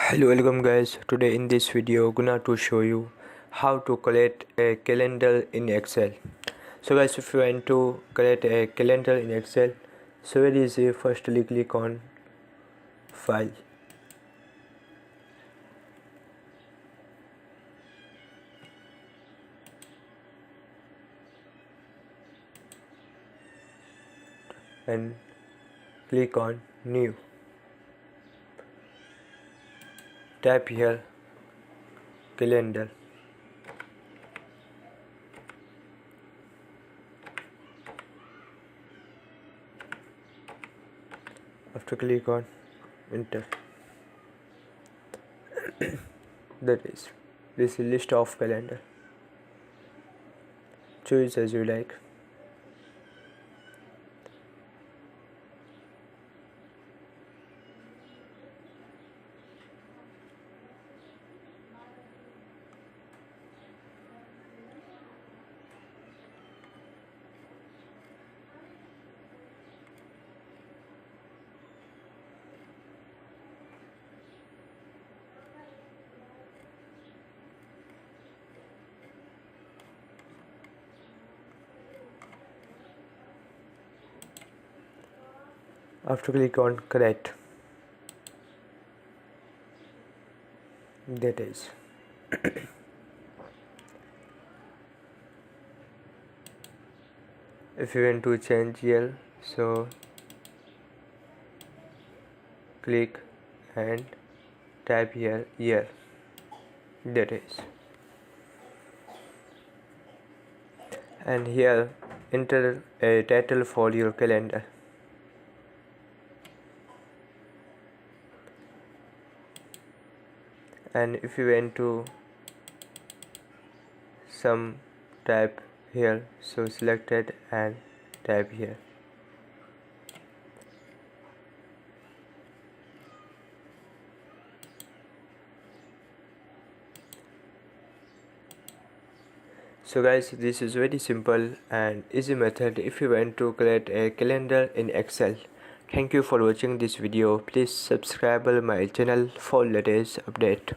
Hello, welcome guys. Today in this video gonna to show you how to create a calendar in Excel. So guys, if you want to create a calendar in Excel, so very easy. Firstly click on file, and click on new. Type here calendar. After click on enter. That is this list of calendar. Choose as you like. After click on create. That is if you want to change here, so click and type here year. That is, and here enter a title for your calendar. And if you want to some type here, so select it and type here. So guys, this is very simple and easy method if you want to create a calendar in Excel. Thank you for watching this video. Please subscribe my channel for latest update.